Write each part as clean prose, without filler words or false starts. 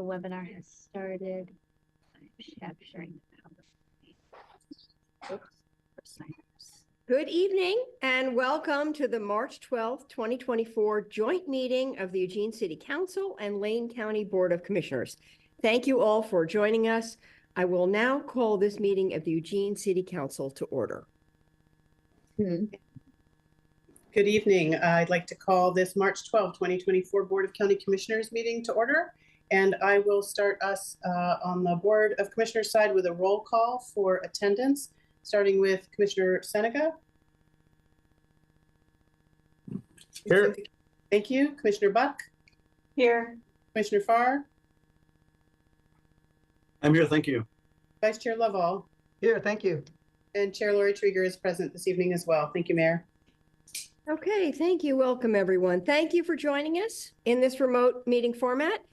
webinar has started. I'm sharing the PowerPoint. Good evening and welcome to the March 12th, 2024 joint meeting of the Eugene City Council and Lane County Board of Commissioners. Thank you all for joining us. I will now call this meeting of the Eugene City Council to order. Good evening. I'd like to call this March 12, 2024 Board of County Commissioners meeting to order. And I will start us on the Board of Commissioners side with a roll call for attendance, starting with Commissioner Seneca. Here. Thank you. Commissioner Buck. Here. Commissioner Farr. I'm here, thank you. Vice Chair Lovall. Here, thank you. And Chair Lori Trieger is present this evening as well. Thank you, Mayor. Okay, thank you. Welcome, everyone. Thank you for joining us in this remote meeting format.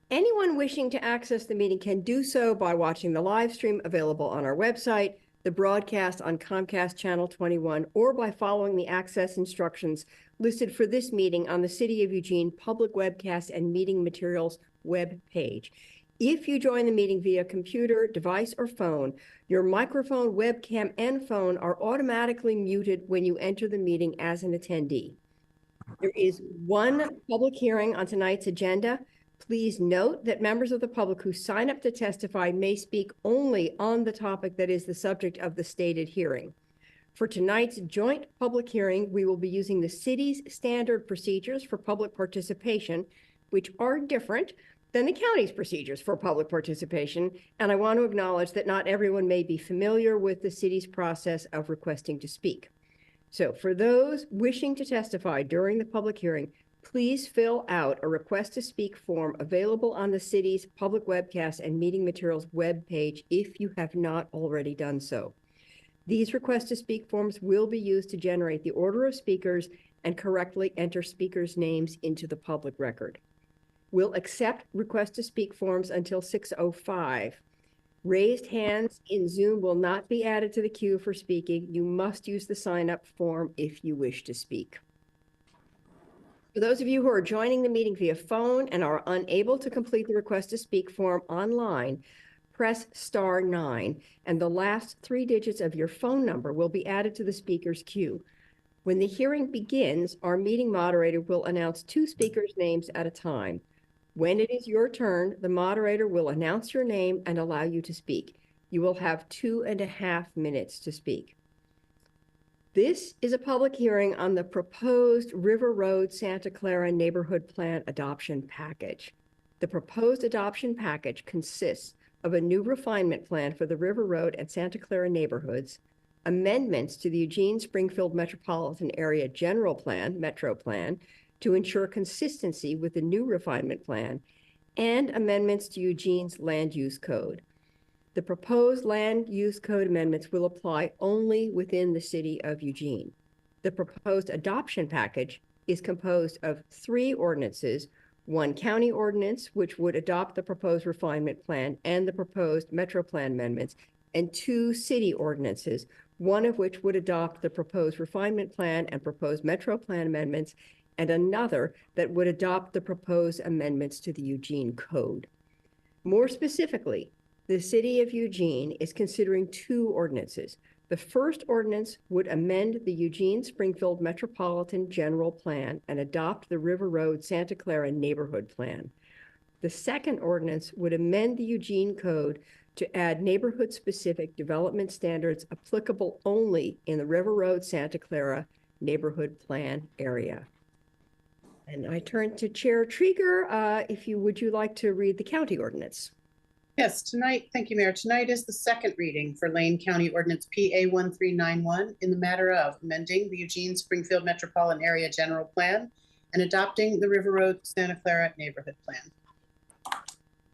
Anyone wishing to access the meeting can do so by watching the live stream available on our website, the broadcast on Comcast Channel 21, or by following the access instructions listed for this meeting on the City of Eugene Public Webcast and Meeting Materials web page. If you join the meeting via computer, device, or phone, your microphone, webcam, and phone are automatically muted when you enter the meeting as an attendee. There is one public hearing on tonight's agenda. Please note that members of the public who sign up to testify may speak only on the topic that is the subject of the stated hearing. For tonight's joint public hearing, we will be using the city's standard procedures for public participation, which are different than the county's procedures for public participation. And I want to acknowledge that not everyone may be familiar with the city's process of requesting to speak. So for those wishing to testify during the public hearing, please fill out a request to speak form available on the city's public webcast and meeting materials web page if you have not already done so. These request to speak forms will be used to generate the order of speakers and correctly enter speakers' names into the public record. We'll accept request to speak forms until 6:05. Raised hands in Zoom will not be added to the queue for speaking. You must use the sign-up form if you wish to speak. For those of you who are joining the meeting via phone and are unable to complete the request to speak form online, press *9, and the last 3 digits of your phone number will be added to the speaker's queue. When the hearing begins, our meeting moderator will announce 2 speakers' names at a time. When it is your turn, the moderator will announce your name and allow you to speak. You will have 2.5 minutes to speak. This is a public hearing on the proposed River Road Santa Clara Neighborhood Plan Adoption Package. The proposed adoption package consists of a new refinement plan for the River Road and Santa Clara neighborhoods, amendments to the Eugene Springfield Metropolitan Area General Plan, Metro Plan, to ensure consistency with the new refinement plan, and amendments to Eugene's Land Use Code. The proposed Land Use Code amendments will apply only within the City of Eugene. The proposed adoption package is composed of 3 ordinances, 1 county ordinance, which would adopt the proposed refinement plan and the proposed Metro Plan amendments, and 2 city ordinances, one of which would adopt the proposed refinement plan and proposed Metro Plan amendments, and another that would adopt the proposed amendments to the Eugene Code. More specifically, the City of Eugene is considering 2 ordinances. The first ordinance would amend the Eugene Springfield Metropolitan General Plan and adopt the River Road Santa Clara Neighborhood Plan. The second ordinance would amend the Eugene Code to add neighborhood-specific development standards applicable only in the River Road Santa Clara Neighborhood Plan area. And I turn to Chair Trieger. Would you like to read the county ordinance? Yes, tonight, thank you, Mayor. Tonight is the second reading for Lane County Ordinance PA 1391 in the matter of amending the Eugene Springfield Metropolitan Area General Plan and adopting the River Road Santa Clara Neighborhood Plan.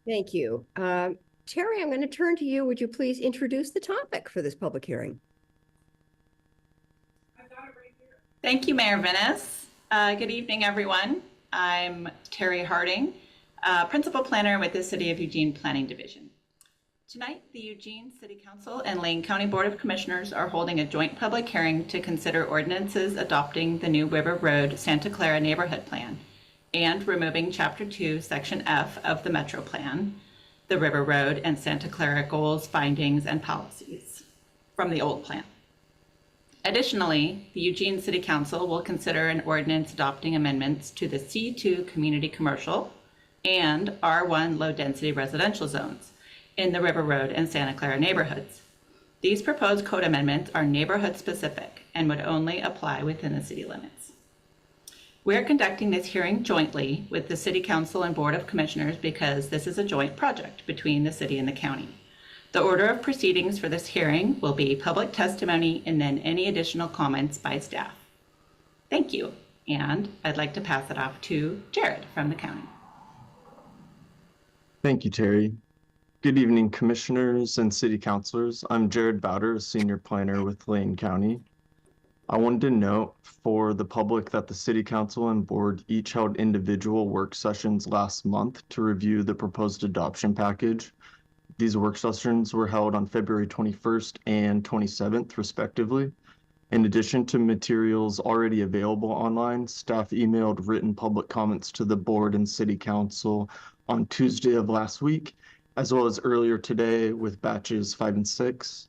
Thank you. Terry, I'm going to turn to you. Would you please introduce the topic for this public hearing? Thank you, Mayor Venus. Good evening, everyone. I'm Terry Harding, Principal Planner with the City of Eugene Planning Division. Tonight, the Eugene City Council and Lane County Board of Commissioners are holding a joint public hearing to consider ordinances adopting the new River Road Santa Clara Neighborhood Plan and removing Chapter 2, Section F of the Metro Plan, the River Road and Santa Clara goals, findings, and policies from the old plan. Additionally, the Eugene City Council will consider an ordinance adopting amendments to the C2 community commercial and R1 low-density residential zones in the River Road and Santa Clara neighborhoods. These proposed code amendments are neighborhood-specific and would only apply within the city limits. We are conducting this hearing jointly with the City Council and Board of Commissioners because this is a joint project between the city and the county. The order of proceedings for this hearing will be public testimony and then any additional comments by staff. Thank you, and I'd like to pass it off to Jared from the county. Thank you, Terry. Good evening, commissioners and city councilors. I'm Jared Bowder, a senior planner with Lane County. I wanted to note for the public that the city council and board each held individual work sessions last month to review the proposed adoption package. These work sessions were held on February 21st and 27th, respectively. In addition to materials already available online, staff emailed written public comments to the board and city council on Tuesday of last week, as well as earlier today with batches 5 and 6.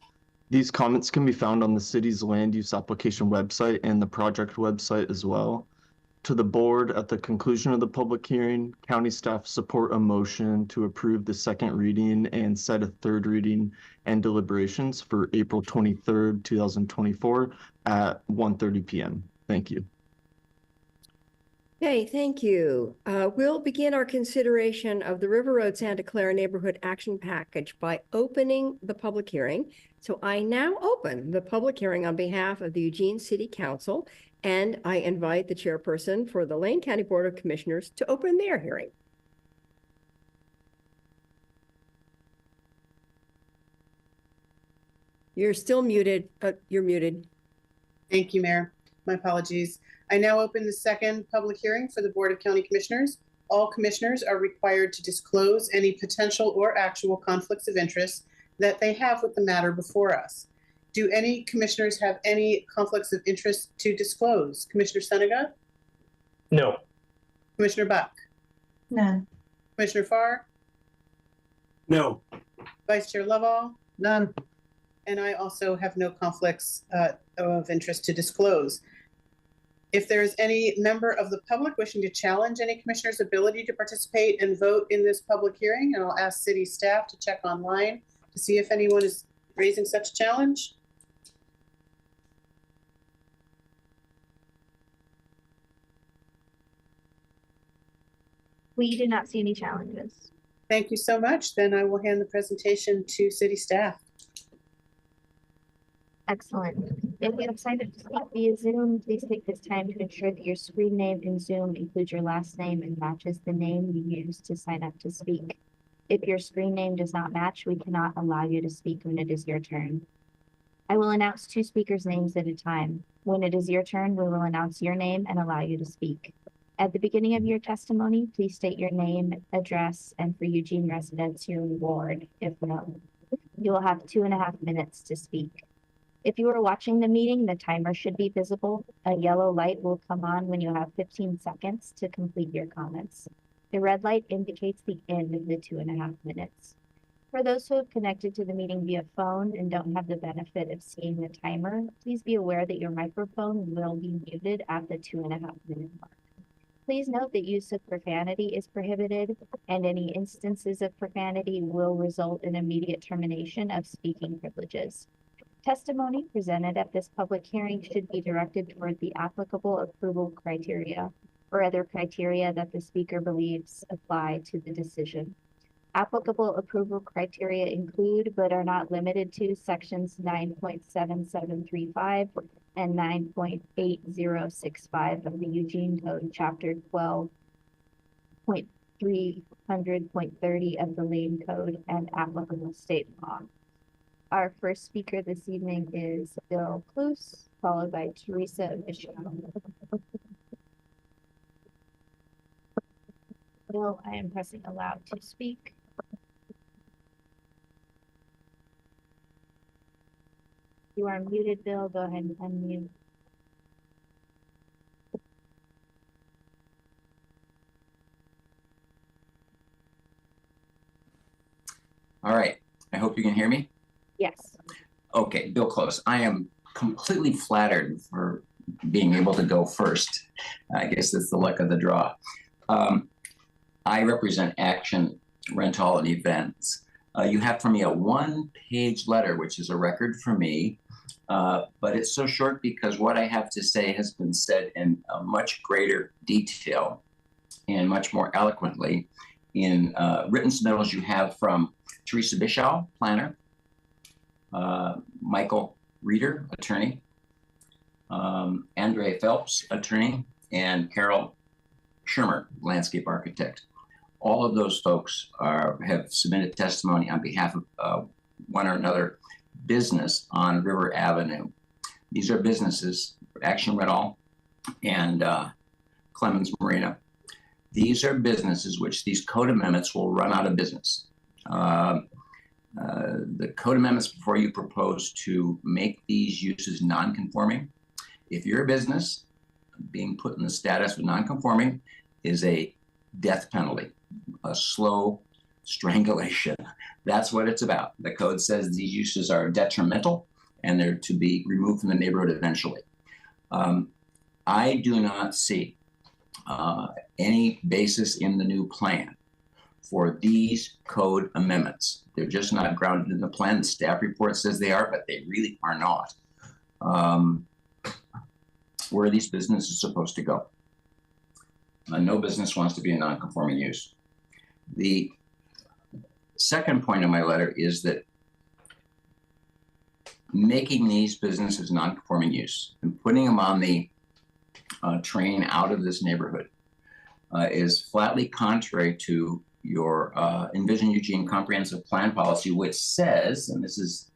These comments can be found on the city's land use application website and the project website as well. To the board, at the conclusion of the public hearing, county staff support a motion to approve the second reading and set a third reading and deliberations for April 23rd, 2024 at 1:30 p.m. Thank you. Okay, thank you. We'll begin our consideration of the River Road Santa Clara Neighborhood Action Package by opening the public hearing. So I now open the public hearing on behalf of the Eugene City Council, and I invite the chairperson for the Lane County Board of Commissioners to open their hearing. You're still muted. You're muted. Thank you, Mayor. My apologies. I now open the second public hearing for the Board of County Commissioners. All commissioners are required to disclose any potential or actual conflicts of interest that they have with the matter before us. Do any commissioners have any conflicts of interest to disclose? Commissioner Senega? No. Commissioner Buck? None. Commissioner Farr? No. Vice Chair Lovall? None. And I also have no conflicts of interest to disclose. If there is any member of the public wishing to challenge any commissioner's ability to participate and vote in this public hearing, and I'll ask city staff to check online to see if anyone is raising such a challenge. We do not see any challenges. Thank you so much. Then I will hand the presentation to city staff. Excellent. If you have signed up to speak via Zoom, please take this time to ensure that your screen name in Zoom includes your last name and matches the name you used to sign up to speak. If your screen name does not match, we cannot allow you to speak when it is your turn. I will announce 2 speakers' names at a time. When it is your turn, we will announce your name and allow you to speak. At the beginning of your testimony, please state your name, address, and for Eugene residents, your ward, if known. You will have 2.5 minutes to speak. If you are watching the meeting, the timer should be visible. A yellow light will come on when you have 15 seconds to complete your comments. The red light indicates the end of the 2.5 minutes. For those who have connected to the meeting via phone and don't have the benefit of seeing the timer, please be aware that your microphone will be muted at the 2.5 minute mark. Please note that use of profanity is prohibited, and any instances of profanity will result in immediate termination of speaking privileges. Testimony presented at this public hearing should be directed toward the applicable approval criteria or other criteria that the speaker believes apply to the decision. Applicable approval criteria include, but are not limited to, sections 9.7735 and 9.8065 of the Eugene Code, chapter 12.300.30 of the Lane Code, and applicable state law. Our first speaker this evening is Bill Kloos, followed by Teresa Michelle. Bill, I am pressing allow to speak. You are muted, Bill. Go ahead and unmute. All right. I hope you can hear me. Yes. Okay, Bill Close. I am completely flattered for being able to go first. I guess that's the luck of the draw. I represent Action Rental and Events. You have for me a one-page letter, which is a record for me, but it's so short because what I have to say has been said in a much greater detail and much more eloquently in written submittals you have from Teresa Bischow, planner, Michael Reeder, attorney, Andre Phelps, attorney, and Carol Schirmer, landscape architect. All of those folks have submitted testimony on behalf of one or another business on River Avenue. These are businesses, Action Rental and Clemens Marina. These are businesses which these code amendments will run out of business. The code amendments before you propose to make these uses non-conforming. If you're a business, being put in the status of non-conforming is a death penalty, a slow strangulation. That's what it's about. The code says these uses are detrimental and they're to be removed from the neighborhood eventually. I do not see any basis in the new plan for these code amendments. They're just not grounded in the plan. The staff report says they are, but they really are not. Where are these businesses supposed to go? No business wants to be a non-conforming use. The second point of my letter is that making these businesses non-conforming use and putting them on the train out of this neighborhood is flatly contrary to your Envision Eugene Comprehensive Plan policy, which says, and this is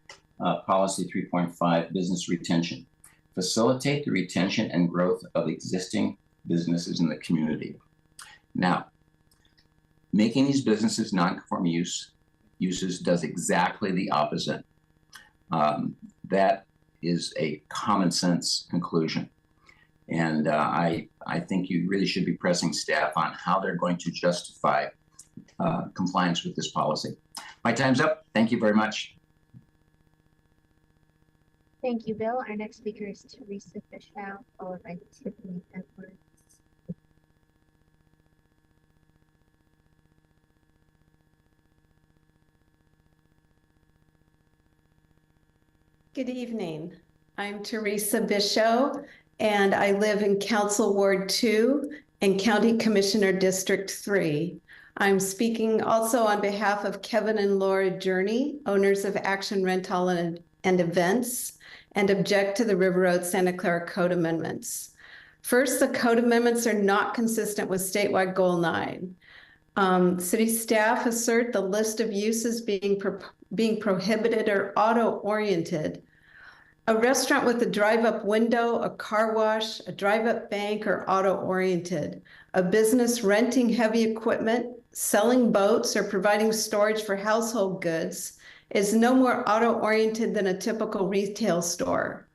policy 3.5, business retention, facilitate the retention and growth of existing businesses in the community. Now, making these businesses non-conforming uses does exactly the opposite. That is a common sense conclusion. And I think you really should be pressing staff on how they're going to justify compliance with this policy. My time's up. Thank you very much. Thank you, Bill. Our next speaker is Teresa Bischow, followed by Tiffany Edwards. Good evening. I'm Teresa Bischow, and I live in Council Ward 2 and County Commissioner District 3. I'm speaking also on behalf of Kevin and Laura Journey, owners of Action Rental and Events, and object to the River Road Santa Clara Code Amendments. First, the code amendments are not consistent with statewide Goal 9. City staff assert the list of uses being prohibited are auto-oriented. A restaurant with a drive-up window, a car wash, a drive-up bank are auto-oriented. A business renting heavy equipment, selling boats, or providing storage for household goods is no more auto-oriented than a typical retail store.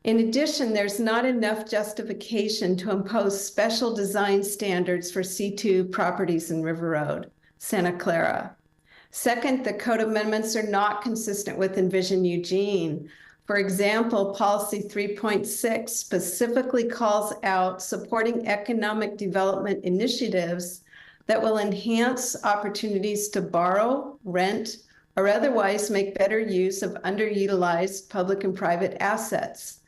In addition, there's not enough justification to impose special design standards for C2 properties in River Road, Santa Clara. Second, the code amendments are not consistent with Envision Eugene. For example, policy 3.6 specifically calls out supporting economic development initiatives that will enhance opportunities to borrow, rent, or otherwise make better use of underutilized public and private assets.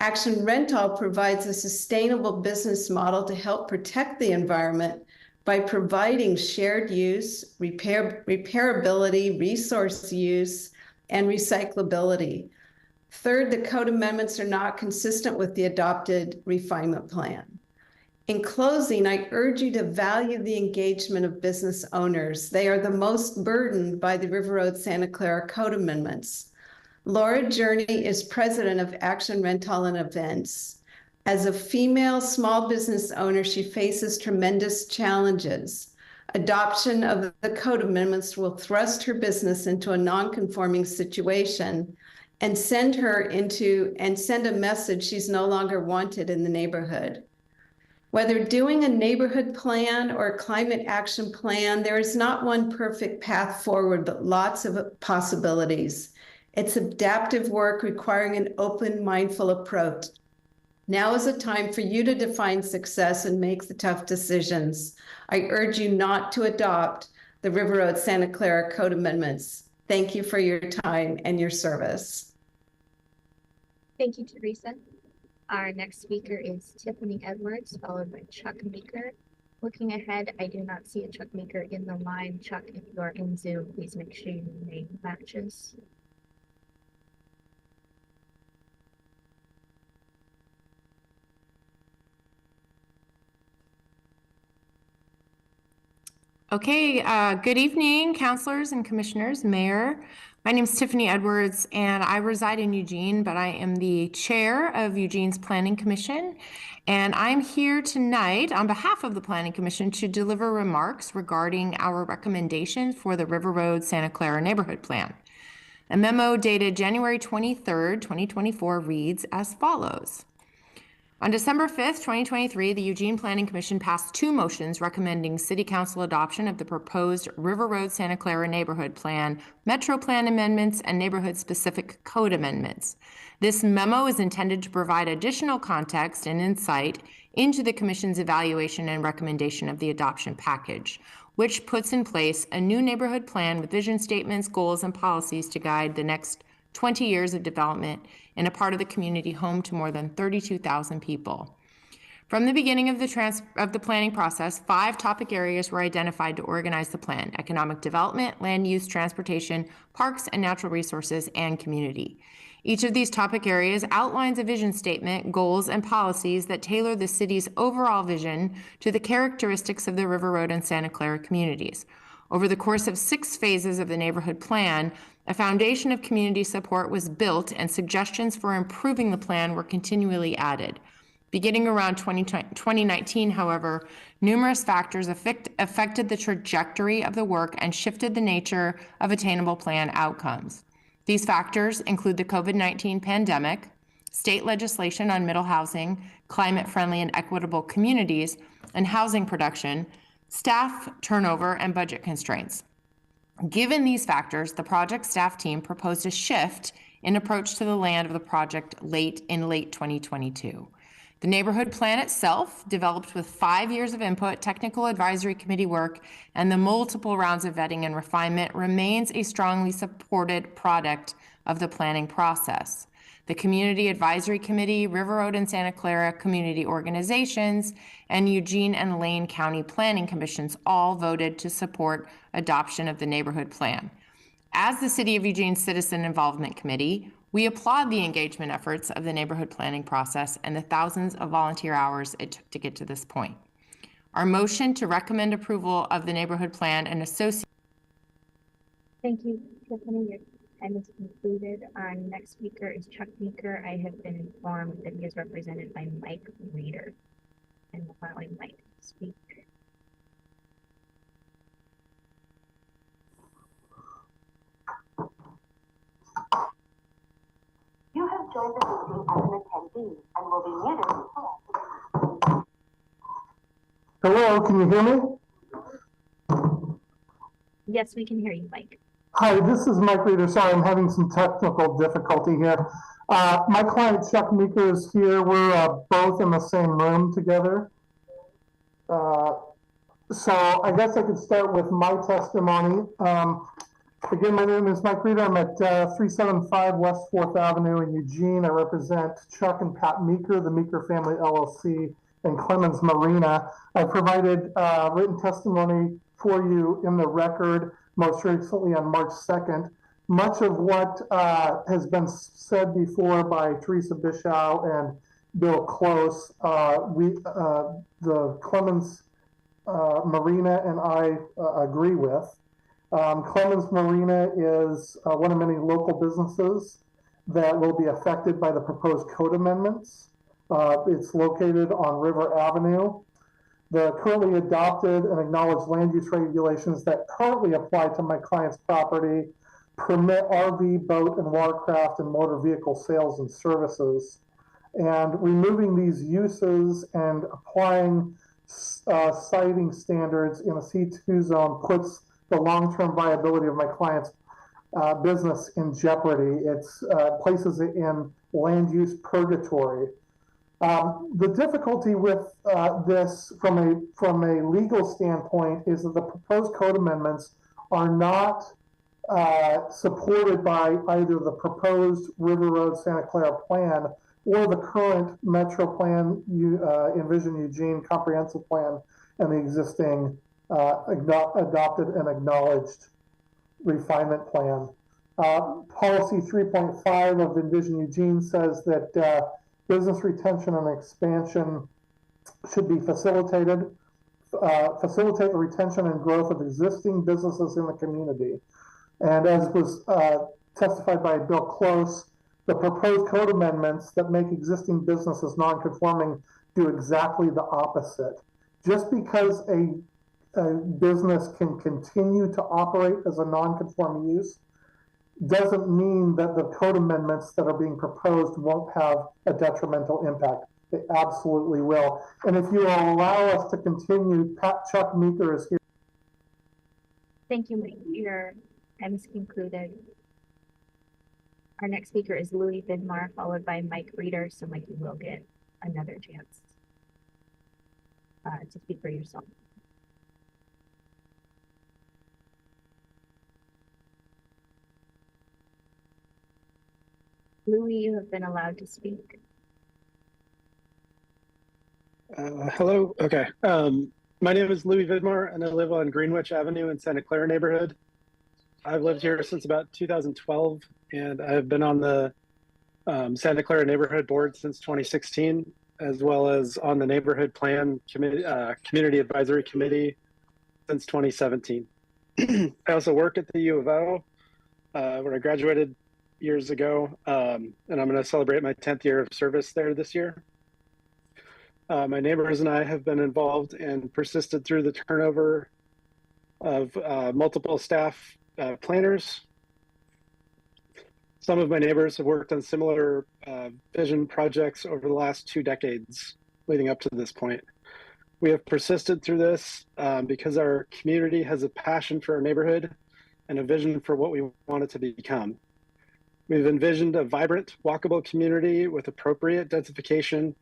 Action Rental provides a sustainable business model to help protect the environment by providing shared use, repairability, resource use, and recyclability. Third, the code amendments are not consistent with the adopted refinement plan. In closing, I urge you to value the engagement of business owners. They are the most burdened by the River Road Santa Clara Code amendments. Laura Journey is president of Action Rental and Events. As a female small business owner, she faces tremendous challenges. Adoption of the code amendments will thrust her business into a non-conforming situation and send a message she's no longer wanted in the neighborhood. Whether doing a neighborhood plan or a climate action plan, there is not one perfect path forward, but lots of possibilities. It's adaptive work requiring an open, mindful approach. Now is a time for you to define success and make the tough decisions. I urge you not to adopt the River Road Santa Clara Code amendments. Thank you for your time and your service. Thank you, Teresa. Our next speaker is Tiffany Edwards, followed by Chuck Meeker. Looking ahead, I do not see a Chuck Meeker in the line. Chuck, if you are in Zoom, please make sure your name matches. Okay, good evening, councilors and commissioners, mayor. My name is Tiffany Edwards and I reside in Eugene, but I am the chair of Eugene's Planning Commission. And I'm here tonight on behalf of the Planning Commission to deliver remarks regarding our recommendations for the River Road Santa Clara Neighborhood Plan. A memo dated January 23rd, 2024 reads as follows. On December 5th, 2023, the Eugene Planning Commission passed 2 motions recommending City Council adoption of the proposed River Road Santa Clara Neighborhood Plan, Metro Plan amendments, and neighborhood-specific code amendments. This memo is intended to provide additional context and insight into the Commission's evaluation and recommendation of the adoption package, which puts in place a new neighborhood plan with vision statements, goals, and policies to guide the next 20 years of development in a part of the community home to more than 32,000 people. From the beginning of the planning process, 5 topic areas were identified to organize the plan: economic development, land use, transportation, parks and natural resources, and community. Each of these topic areas outlines a vision statement, goals, and policies that tailor the city's overall vision to the characteristics of the River Road and Santa Clara communities. Over the course of 6 phases of the neighborhood plan, a foundation of community support was built and suggestions for improving the plan were continually added. Beginning around 2019, however, numerous factors affected the trajectory of the work and shifted the nature of attainable plan outcomes. These factors include the COVID-19 pandemic, state legislation on middle housing, climate-friendly and equitable communities, and housing production, staff turnover, and budget constraints. Given these factors, the project staff team proposed a shift in approach to the land of the project late 2022. The neighborhood plan itself, developed with 5 years of input, technical advisory committee work, and the multiple rounds of vetting and refinement, remains a strongly supported product of the planning process. The Community Advisory Committee, River Road and Santa Clara community organizations, and Eugene and Lane County Planning Commissions all voted to support adoption of the neighborhood plan. As the City of Eugene Citizen Involvement Committee, we applaud the engagement efforts of the neighborhood planning process and the thousands of volunteer hours it took to get to this point. Our motion to recommend approval of the neighborhood plan and associated. Thank you, Tiffany. Your time is concluded. Our next speaker is Chuck Meeker. I have been informed that he is represented by Mike Reeder. And allowing Mike to speak. You have joined the meeting as an attendee and will be muted. Hello, can you hear me? Yes, we can hear you, Mike. Hi, this is Mike Reeder. Sorry, I'm having some technical difficulty here. My client Chuck Meeker is here. We're both in the same room together. So I guess I could start with my testimony. Again, my name is Mike Reeder. I'm at 375 West 4th Avenue in Eugene. I represent Chuck and Pat Meeker, the Meeker Family LLC, and Clemens Marina. I provided written testimony for you in the record most recently on March 2nd. Much of what has been said before by Teresa Bischow and Bill Close, the Clemens Marina and I agree with. Clemens Marina is one of many local businesses that will be affected by the proposed code amendments. It's located on River Avenue. The currently adopted and acknowledged land use regulations that currently apply to my client's property permit RV, boat, and watercraft and motor vehicle sales and services. And removing these uses and applying siting standards in a C2 zone puts the long-term viability of my client's business in jeopardy. It places it in land use purgatory. The difficulty with this from a legal standpoint is that the proposed code amendments are not supported by either the proposed River Road Santa Clara plan or the current Metro Plan, Envision Eugene Comprehensive Plan, and the existing adopted and acknowledged refinement plan. Policy 3.5 of Envision Eugene says that business retention and expansion should be facilitated, facilitate the retention and growth of existing businesses in the community. And as was testified by Bill Close, the proposed code amendments that make existing businesses non-conforming do exactly the opposite. Just because a business can continue to operate as a non-conforming use doesn't mean that the code amendments that are being proposed won't have a detrimental impact. They absolutely will. And if you will allow us to continue, Chuck Meeker is here. Thank you, Mike. Your time is concluded. Our next speaker is Louis Vidmar, followed by Mike Reeder. So Mike, you will get another chance to speak for yourself. Louis, you have been allowed to speak. Hello. Okay. My name is Louis Vidmar, and I live on Greenwich Avenue in Santa Clara neighborhood. I've lived here since about 2012, and I've been on the Santa Clara Neighborhood Board since 2016, as well as on the Neighborhood Plan Community Advisory Committee since 2017. I also work at the U of O, where I graduated years ago, and I'm going to celebrate my 10th year of service there this year. My neighbors and I have been involved and persisted through the turnover of multiple staff planners. Some of my neighbors have worked on similar vision projects over the last 2 decades leading up to this point. We have persisted through this because our community has a passion for our neighborhood and a vision for what we want it to become. We've envisioned a vibrant, walkable community with appropriate densification,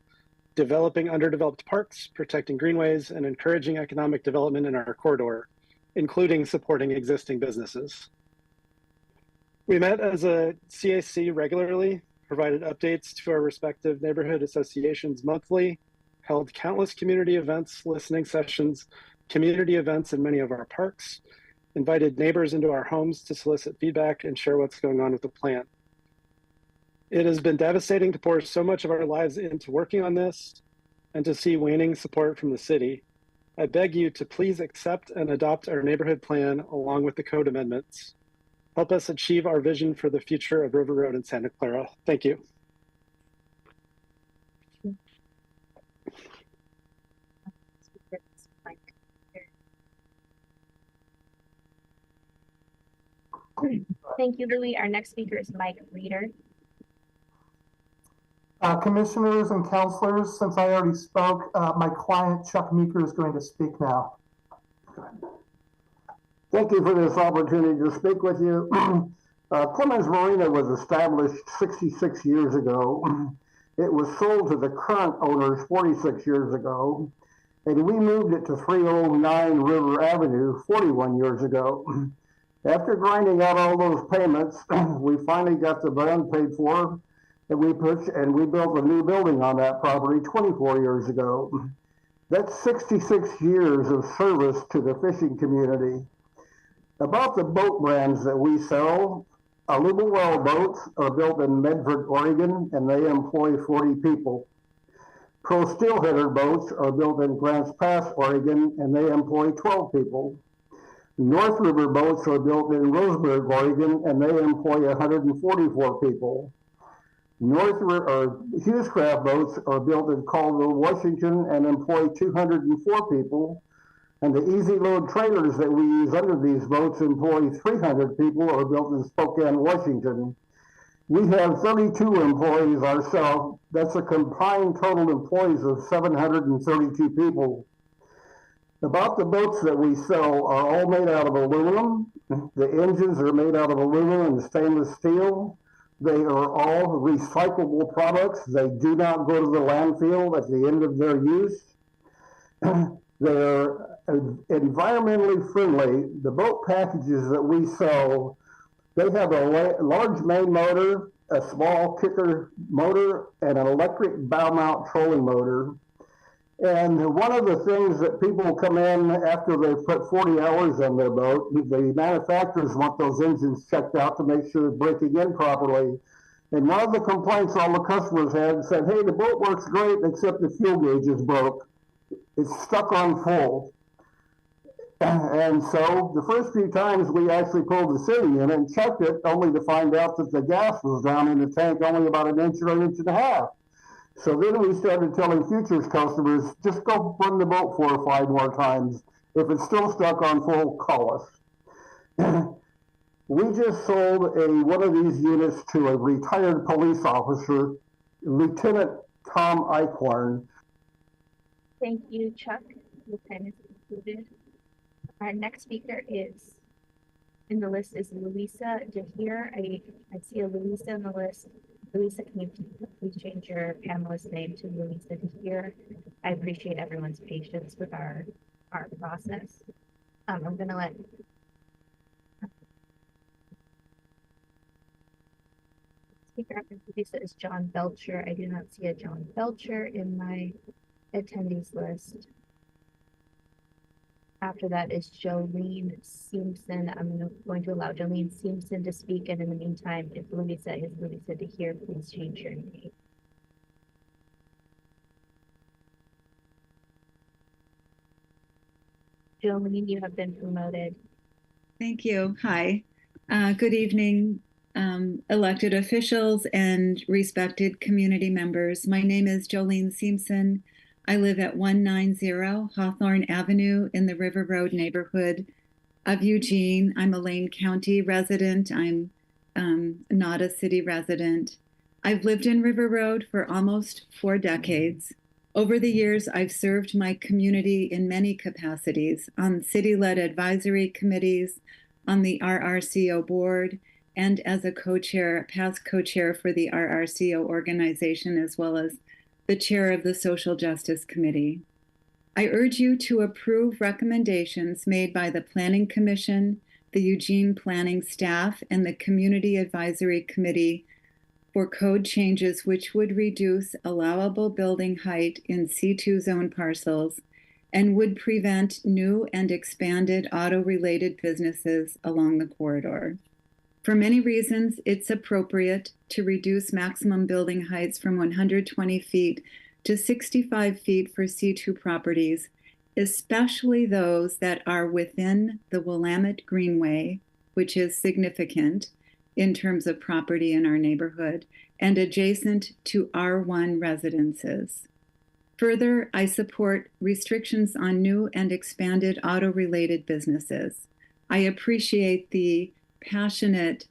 developing underdeveloped parks, protecting greenways, and encouraging economic development in our corridor, including supporting existing businesses. We met as a CAC regularly, provided updates to our respective neighborhood associations monthly, held countless community events, listening sessions, community events in many of our parks, invited neighbors into our homes to solicit feedback and share what's going on with the plan. It has been devastating to pour so much of our lives into working on this and to see waning support from the city. I beg you to please accept and adopt our neighborhood plan along with the code amendments. Help us achieve our vision for the future of River Road in Santa Clara. Thank you. Thank you, Louis. Our next speaker is Mike Reeder. Commissioners and counselors, since I already spoke, my client Chuck Meeker is going to speak now. Thank you for this opportunity to speak with you. Clemens Marina was established 66 years ago. It was sold to the current owners 46 years ago, and we moved it to 309 River Avenue 41 years ago. After grinding out all those payments, we finally got the bond paid for, and we built a new building on that property 24 years ago. That's 66 years of service to the fishing community. About the boat brands that we sell, Aluba Well boats are built in Medford, Oregon, and they employ 40 people. Pro Steelheader boats are built in Grants Pass, Oregon, and they employ 12 people. North River boats are built in Roseburg, Oregon, and they employ 144 people. Hughescraft boats are built in Caldwell, Washington, and employ 204 people. And the easy load trailers that we use under these boats employ 300 people, are built in Spokane, Washington. We have 32 employees ourselves. That's a combined total employees of 732 people. About the boats that we sell are all made out of aluminum. The engines are made out of aluminum and stainless steel. They are all recyclable products. They do not go to the landfill at the end of their use. They're environmentally friendly. The boat packages that we sell, they have a large main motor, a small kicker motor, and an electric bow mount trolling motor. And one of the things that people come in after they've put 40 hours on their boat, the manufacturers want those engines checked out to make sure they're breaking in properly. And one of the complaints all the customers had said, hey, the boat works great except the fuel gauge is broke. It's stuck on full. And so the first few times we actually pulled the city in and checked it, only to find out that the gas was down in the tank only about an inch or an inch and a half. So then we started telling futures customers, just go run the boat 4 or 5 more times. If it's still stuck on full, call us. We just sold one of these units to a retired police officer, Lieutenant Tom Eichhorn. Thank you, Chuck. The time is concluded. Our next speaker is, in the list is Louisa DeHere. I see a Louisa in the list. Louisa, can you please change your panelist name to Louisa DeHere? I appreciate everyone's patience with our process. I'm going to let speaker after Louisa is John Belcher. I do not see a John Belcher in my attendees list. After that is Jolene Simpson. I'm going to allow Jolene Simpson to speak, and in the meantime, if Louisa is Louisa DeHere, please change your name. Jolene, you have been promoted. Thank you. Hi. Good evening, elected officials and respected community members. My name is Jolene Simpson. I live at 190 Hawthorne Avenue in the River Road neighborhood of Eugene. I'm a Lane County resident. I'm not a city resident. I've lived in River Road for almost 4 decades. Over the years, I've served my community in many capacities on city-led advisory committees, on the RRCO board, and as a co-chair, past co-chair for the RRCO organization, as well as the chair of the Social Justice Committee. I urge you to approve recommendations made by the Planning Commission, the Eugene Planning staff, and the Community Advisory Committee for code changes which would reduce allowable building height in C2 zone parcels and would prevent new and expanded auto-related businesses along the corridor. For many reasons, it's appropriate to reduce maximum building heights from 120 feet to 65 feet for C2 properties, especially those that are within the Willamette Greenway, which is significant in terms of property in our neighborhood, and adjacent to R1 residences. Further, I support restrictions on new and expanded auto-related businesses. I appreciate the passionate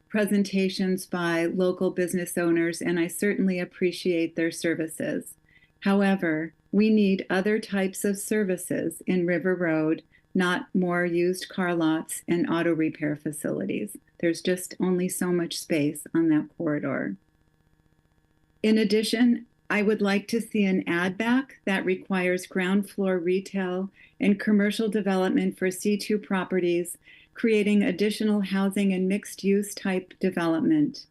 presentations by local business owners, and I certainly appreciate their services. However, we need other types of services in River Road, not more used car lots and auto repair facilities. There's just only so much space on that corridor. In addition, I would like to see an add back that requires ground floor retail and commercial development for C2 properties, creating additional housing and mixed-use type development.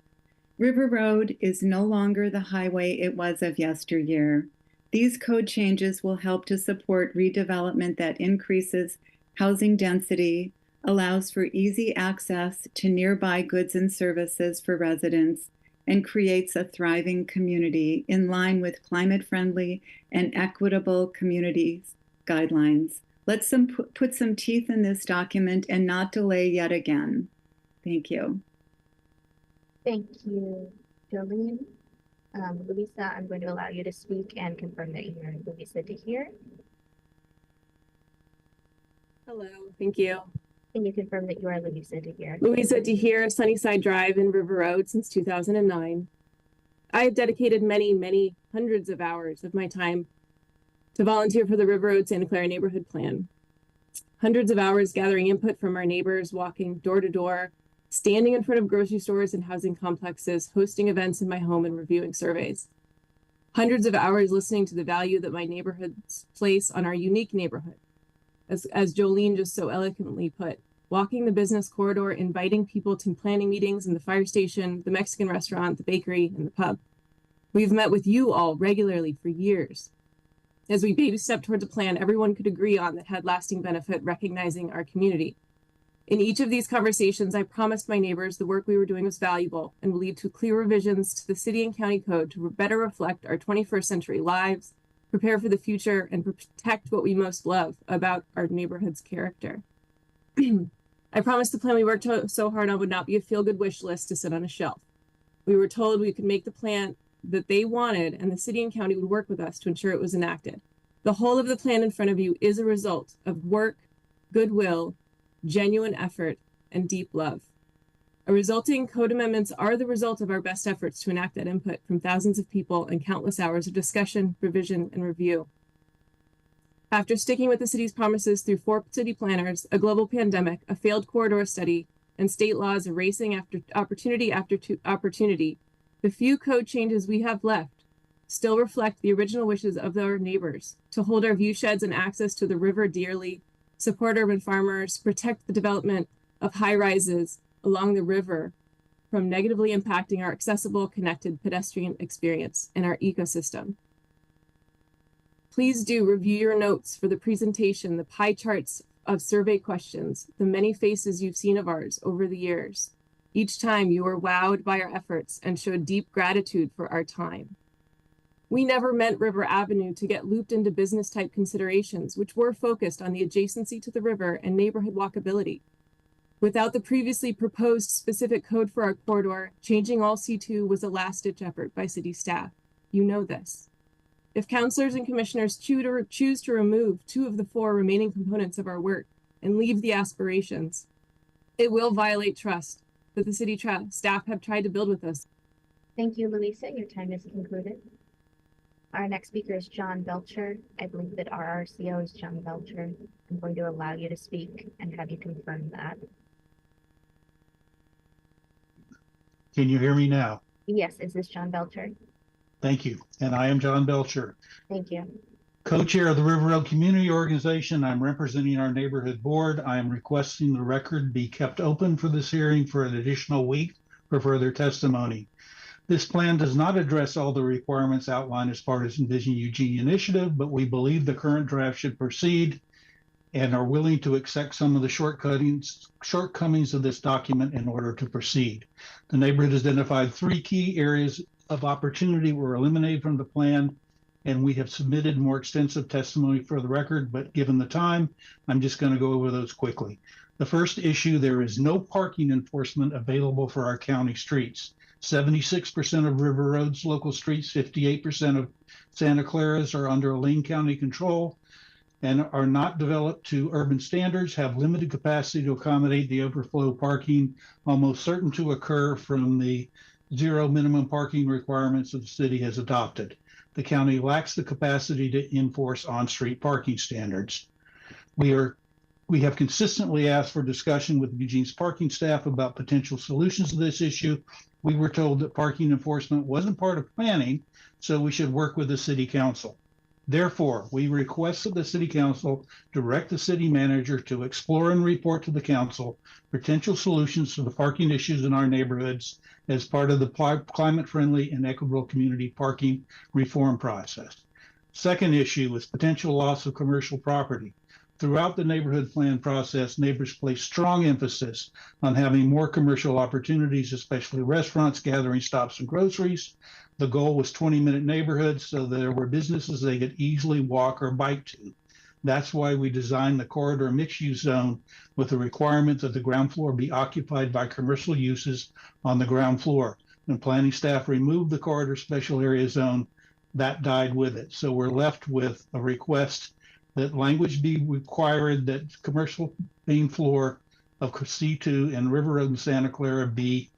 River Road is no longer the highway it was of yesteryear. These code changes will help to support redevelopment that increases housing density, allows for easy access to nearby goods and services for residents, and creates a thriving community in line with climate-friendly and equitable communities guidelines. Let's put some teeth in this document and not delay yet again. Thank you. Thank you, Jolene. Louisa, I'm going to allow you to speak and confirm that you are Louisa DeHere. Hello, thank you. Can you confirm that you are Louisa DeHere? Louisa DeHere, Sunnyside Drive in River Road since 2009. I have dedicated many hundreds of hours of my time to volunteer for the River Road Santa Clara Neighborhood Plan. Hundreds of hours gathering input from our neighbors, walking door to door, standing in front of grocery stores and housing complexes, hosting events in my home and reviewing surveys. Hundreds of hours listening to the value that my neighborhoods place on our unique neighborhood. As Jolene just so eloquently put, walking the business corridor, inviting people to planning meetings in the fire station, the Mexican restaurant, the bakery, and the pub. We've met with you all regularly for years. As we baby step towards a plan everyone could agree on that had lasting benefit, recognizing our community. In each of these conversations, I promised my neighbors the work we were doing was valuable and would lead to clear revisions to the city and county code to better reflect our 21st century lives, prepare for the future, and protect what we most love about our neighborhood's character. I promised the plan we worked so hard on would not be a feel-good wish list to sit on a shelf. We were told we could make the plan that they wanted, and the city and county would work with us to ensure it was enacted. The whole of the plan in front of you is a result of work, goodwill, genuine effort, and deep love. Our resulting code amendments are the result of our best efforts to enact that input from thousands of people and countless hours of discussion, revision, and review. After sticking with the city's promises through 4 city planners, a global pandemic, a failed corridor study, and state laws erasing after opportunity, the few code changes we have left still reflect the original wishes of our neighbors to hold our view sheds and access to the river dearly, support urban farmers, protect the development of high rises along the river from negatively impacting our accessible, connected pedestrian experience and our ecosystem. Please do review your notes for the presentation, the pie charts of survey questions, the many faces you've seen of ours over the years. Each time you were wowed by our efforts and showed deep gratitude for our time. We never meant River Avenue to get looped into business type considerations, which were focused on the adjacency to the river and neighborhood walkability. Without the previously proposed specific code for our corridor, changing all C2 was a last-ditch effort by city staff. You know this. If councilors and commissioners choose to remove 2 of the 4 remaining components of our work and leave the aspirations, it will violate trust that the city staff have tried to build with us. Thank you, Louisa. Your time is concluded. Our next speaker is John Belcher. I believe that our RCO is John Belcher. I'm going to allow you to speak and have you confirm that. Can you hear me now? Yes, is this John Belcher? Thank you. And I am John Belcher, Thank you. co-chair of the River Road Community Organization. I'm representing our neighborhood board. I am requesting the record be kept open for this hearing for an additional week for further testimony. This plan does not address all the requirements outlined as part of Envision Eugene initiative, but we believe the current draft should proceed and are willing to accept some of the shortcomings of this document in order to proceed. The neighborhood has identified 3 key areas of opportunity were eliminated from the plan, and we have submitted more extensive testimony for the record, but given the time, I'm just going to go over those quickly. The first issue, there is no parking enforcement available for our county streets. 76% of River Road's local streets, 58% of Santa Clara's are under Lane County control and are not developed to urban standards, have limited capacity to accommodate the overflow parking, almost certain to occur from the 0 minimum parking requirements that the city has adopted. The county lacks the capacity to enforce on-street parking standards. We have consistently asked for discussion with Eugene's parking staff about potential solutions to this issue. We were told that parking enforcement wasn't part of planning, so we should work with the city council. Therefore, we request that the city council direct the city manager to explore and report to the council potential solutions to the parking issues in our neighborhoods as part of the climate-friendly and equitable community parking reform process. Second issue is potential loss of commercial property. Throughout the neighborhood plan process, neighbors place strong emphasis on having more commercial opportunities, especially restaurants, gathering stops, and groceries. The goal was 20-minute neighborhoods so there were businesses they could easily walk or bike to. That's why we designed the corridor mixed-use zone with the requirement that the ground floor be occupied by commercial uses on the ground floor. When planning staff removed the corridor special area zone, that died with it. So we're left with a request that language be required that commercial main floor of C2 and River Road in Santa Clara be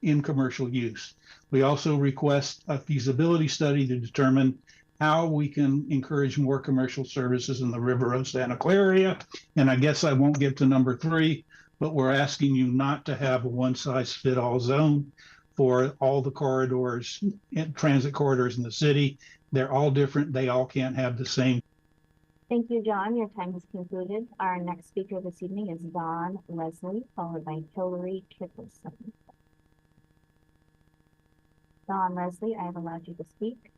in commercial use. We also request a feasibility study to determine how we can encourage more commercial services in the River Road Santa Clara area. And I guess I won't get to number 3, but we're asking you not to have a one-size-fit-all zone for all the corridors, transit corridors in the city. They're all different. They all can't have the same. Thank you, John. Your time has concluded. Our next speaker this evening is Don Leslie, followed by Hillary Kittleson. Don Leslie, I have allowed you to speak.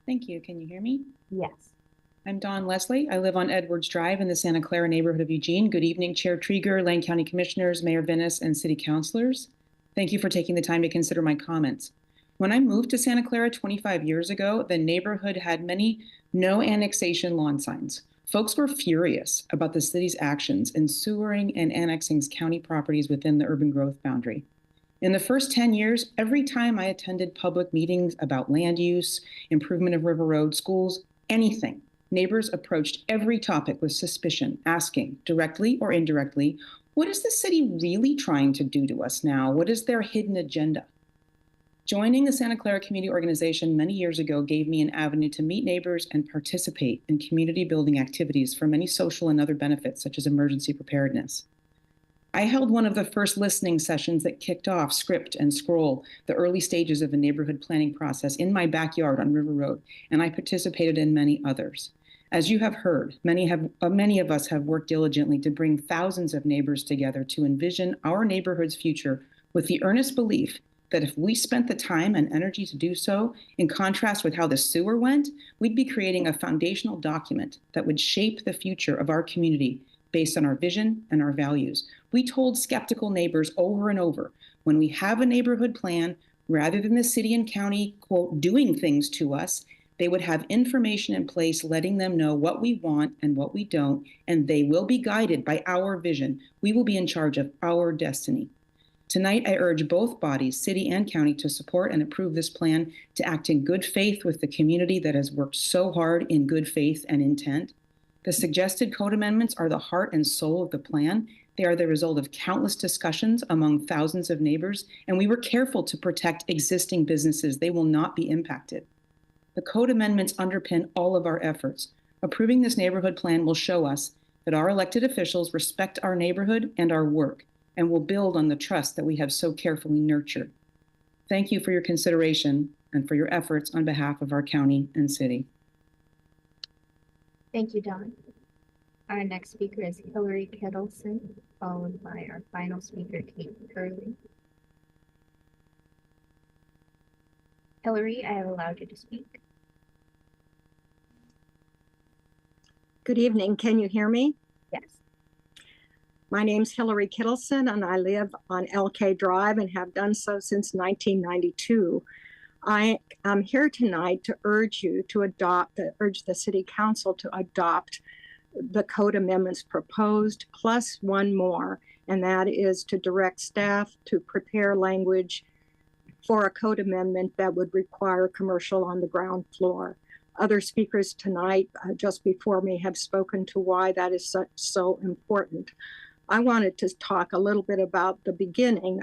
Thank you. Can you hear me? Yes. I'm Dawn Leslie. I live on Edwards Drive in the Santa Clara neighborhood of Eugene. Good evening, Chair Trieger, Lane County Commissioners, Mayor Vennis, and City Councilors. Thank you for taking the time to consider my comments. When I moved to Santa Clara 25 years ago, the neighborhood had many no annexation lawn signs. Folks were furious about the city's actions in sewering and annexing county properties within the urban growth boundary. In the first 10 years, every time I attended public meetings about land use, improvement of River Road, schools, anything, neighbors approached every topic with suspicion, asking, directly or indirectly, what is the city really trying to do to us now? What is their hidden agenda? Joining the Santa Clara Community Organization many years ago gave me an avenue to meet neighbors and participate in community building activities for many social and other benefits, such as emergency preparedness. I held one of the first listening sessions that kicked off Script and Scroll, the early stages of the neighborhood planning process, in my backyard on River Road, and I participated in many others. As you have heard, many of us have worked diligently to bring thousands of neighbors together to envision our neighborhood's future with the earnest belief that if we spent the time and energy to do so, in contrast with how the sewer went, we'd be creating a foundational document that would shape the future of our community based on our vision and our values. We told skeptical neighbors over and over, when we have a neighborhood plan, rather than the city and county, quote, doing things to us, they would have information in place letting them know what we want and what we don't, and they will be guided by our vision. We will be in charge of our destiny. Tonight, I urge both bodies, city and county, to support and approve this plan, to act in good faith with the community that has worked so hard in good faith and intent. The suggested code amendments are the heart and soul of the plan. They are the result of countless discussions among thousands of neighbors, and we were careful to protect existing businesses. They will not be impacted. The code amendments underpin all of our efforts. Approving this neighborhood plan will show us that our elected officials respect our neighborhood and our work, and will build on the trust that we have so carefully nurtured. Thank you for your consideration and for your efforts on behalf of our county and city. Thank you, Don. Our next speaker is Hillary Kittleson, followed by our final speaker, Kate Curley. Hillary, I have allowed you to speak. Good evening. Can you hear me? Yes. My name's Hillary Kittleson, and I live on LK Drive and have done so since 1992. I am here tonight to urge the City Council to adopt the code amendments proposed, plus one more, and that is to direct staff to prepare language for a code amendment that would require commercial on the ground floor. Other speakers tonight, just before me, have spoken to why that is so important. I wanted to talk a little bit about the beginning.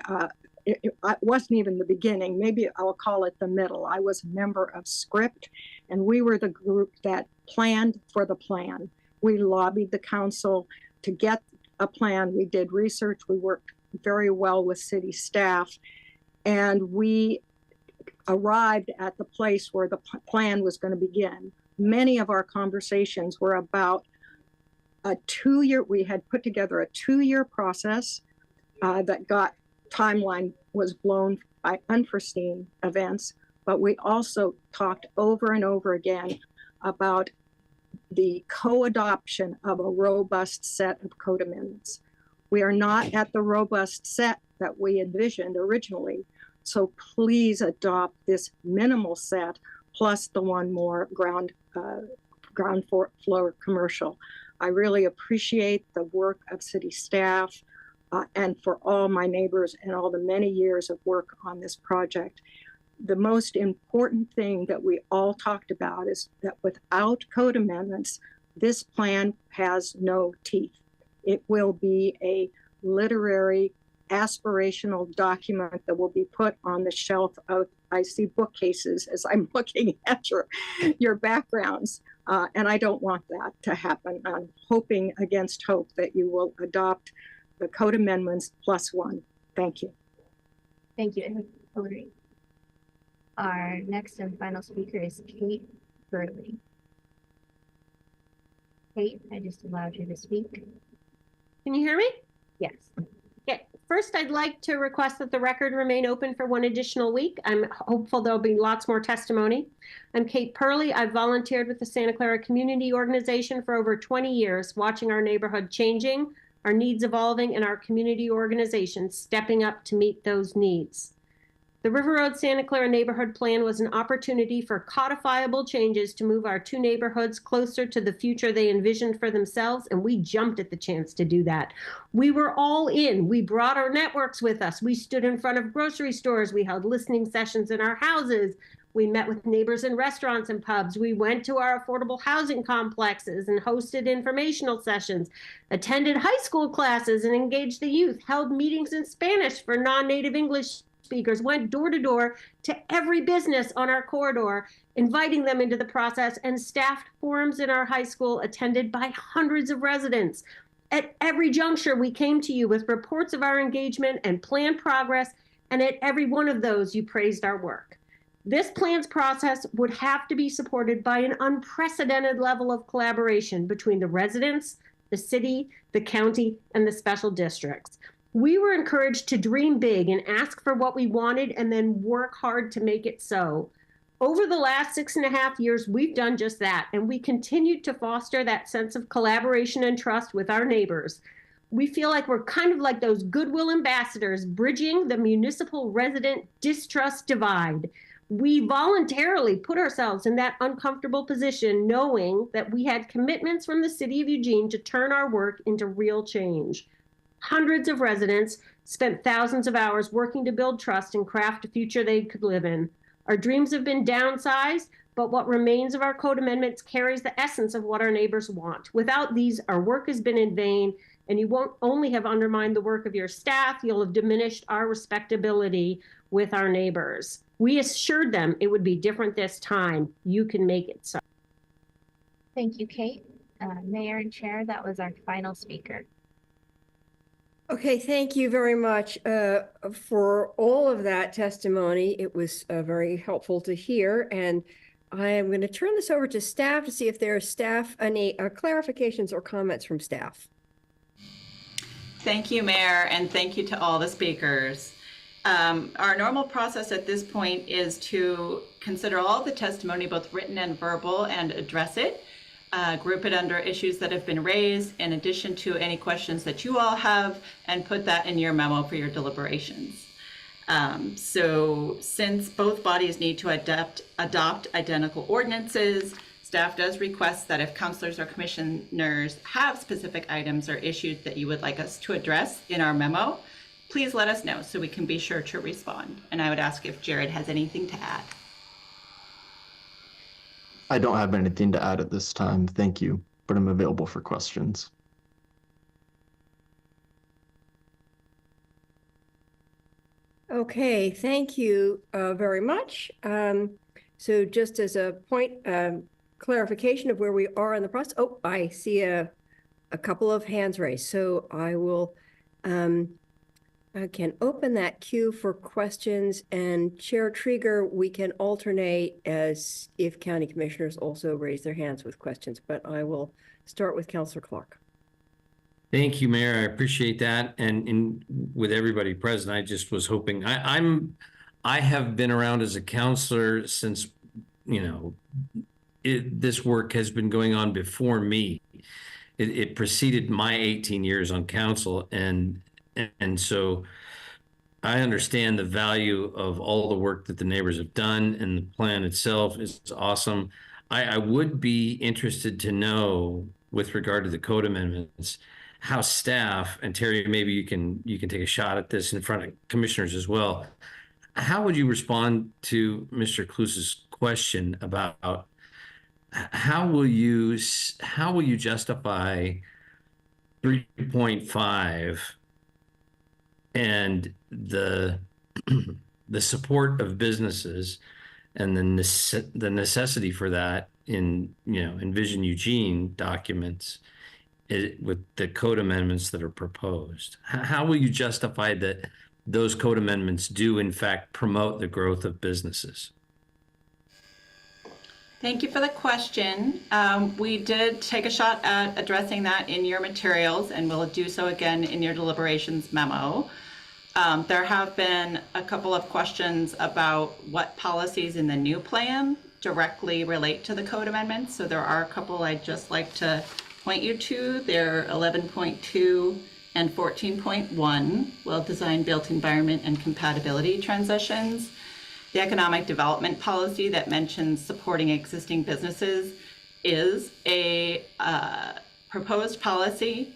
It wasn't even the beginning, maybe I'll call it the middle. I was a member of Script, and we were the group that planned for the plan. We lobbied the council to get a plan. We did research. We worked very well with city staff, and we arrived at the place where the plan was going to begin. Many of our conversations were about we had put together a 2-year process that timeline was blown by unforeseen events, but we also talked over and over again about the co-adoption of a robust set of code amendments. We are not at the robust set that we envisioned originally, so please adopt this minimal set plus the one more ground floor commercial. I really appreciate the work of city staff and for all my neighbors and all the many years of work on this project. The most important thing that we all talked about is that without code amendments, This plan has no teeth. It will be a literary, aspirational document that will be put on the shelf of, I see bookcases as I'm looking at your backgrounds. And I don't want that to happen. I'm hoping against hope that you will adopt the code amendments +1. Thank you. Thank you, Hillary. Our next and final speaker is Kate Burley. Kate, I just allowed you to speak. Can you hear me? Yes. Okay. First, I'd like to request that the record remain open for one additional week. I'm hopeful there'll be lots more testimony. I'm Kate Purley. I've volunteered with the Santa Clara Community Organization for over 20 years, watching our neighborhood changing, our needs evolving, and our community organization stepping up to meet those needs. The River Road Santa Clara Neighborhood Plan was an opportunity for codifiable changes to move our two neighborhoods closer to the future they envisioned for themselves, and we jumped at the chance to do that. We were all in. We brought our networks with us. We stood in front of grocery stores. We held listening sessions in our houses. We met with neighbors in restaurants and pubs. We went to our affordable housing complexes and hosted informational sessions, attended high school classes and engaged the youth, held meetings in Spanish for non-native English speakers, went door to door to every business on our corridor, inviting them into the process, and staffed forums in our high school attended by hundreds of residents. At every juncture, we came to you with reports of our engagement and planned progress, and at every one of those, you praised our work. This plan's process would have to be supported by an unprecedented level of collaboration between the residents, the city, the county, and the special districts. We were encouraged to dream big and ask for what we wanted and then work hard to make it so. Over the last 6.5 years, we've done just that, and we continued to foster that sense of collaboration and trust with our neighbors. We feel like we're kind of like those goodwill ambassadors bridging the municipal resident distrust divide. We voluntarily put ourselves in that uncomfortable position, knowing that we had commitments from the city of Eugene to turn our work into real change. Hundreds of residents spent thousands of hours working to build trust and craft a future they could live in. Our dreams have been downsized, but what remains of our code amendments carries the essence of what our neighbors want. Without these, our work has been in vain, and you won't only have undermined the work of your staff, you'll have diminished our respectability with our neighbors. We assured them it would be different this time. You can make it so. Thank you, Kate. Mayor and Chair, that was our final speaker. Okay, thank you very much for all of that testimony. It was very helpful to hear, and I am going to turn this over to staff to see if there are any clarifications or comments from staff. Thank you, Mayor, and thank you to all the speakers. Our normal process at this point is to consider all the testimony, both written and verbal, and address it. Group it under issues that have been raised, in addition to any questions that you all have, and put that in your memo for your deliberations. So since both bodies need to adopt identical ordinances, staff does request that if councilors or commissioners have specific items or issues that you would like us to address in our memo, please let us know so we can be sure to respond. And I would ask if Jared has anything to add. I don't have anything to add at this time, thank you, but I'm available for questions. Okay, thank you very much. So just as a point, clarification of where we are in the process. Oh, I see a couple of hands raised, so I will I can open that queue for questions, and Chair Trieger, we can alternate as if county commissioners also raise their hands with questions, but I will start with Councilor Clark. Thank you, Mayor. I appreciate that. And with everybody present, I just was hoping, I have been around as a counselor since, this work has been going on before me. It preceded my 18 years on council, and so I understand the value of all the work that the neighbors have done, and the plan itself is awesome. I would be interested to know, with regard to the code amendments, how staff, and Terry, maybe you can take a shot at this in front of commissioners as well. How would you respond to Mr. Cluse's question about how will you justify 3.5 and the the support of businesses and the necessity for that in Envision Eugene documents with the code amendments that are proposed? How will you justify that those code amendments do in fact promote the growth of businesses? Thank you for the question. We did take a shot at addressing that in your materials, and we'll do so again in your deliberations memo. There have been a couple of questions about what policies in the new plan directly relate to the code amendments. So there are a couple I'd just like to point you to. They're 11.2 and 14.1, well-designed built environment and compatibility transitions. The economic development policy that mentions supporting existing businesses is a proposed policy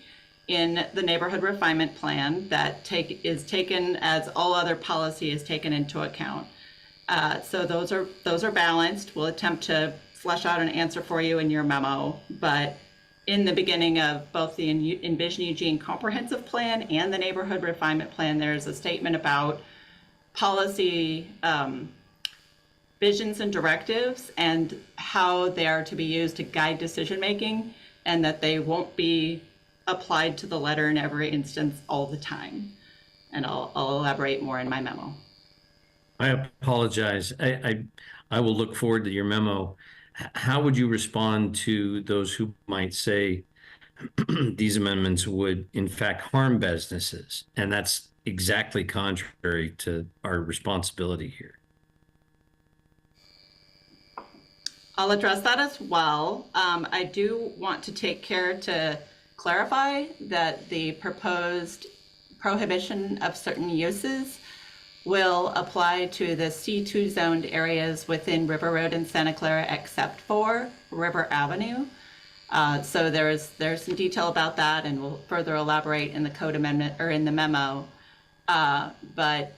in the neighborhood refinement plan that is taken as all other policy is taken into account. So those are balanced. We'll attempt to flesh out an answer for you in your memo, but in the beginning of both the Envision Eugene comprehensive plan and the neighborhood refinement plan, there's a statement about policy visions and directives and how they are to be used to guide decision making, and that they won't be applied to the letter in every instance all the time. And I'll elaborate more in my memo. I apologize. I will look forward to your memo. How would you respond to those who might say these amendments would in fact harm businesses? And that's exactly contrary to our responsibility here. I'll address that as well. I do want to take care to clarify that the proposed prohibition of certain uses will apply to the C2 zoned areas within River Road and Santa Clara, except for River Avenue. So there's some detail about that, and we'll further elaborate in the code amendment or in the memo. But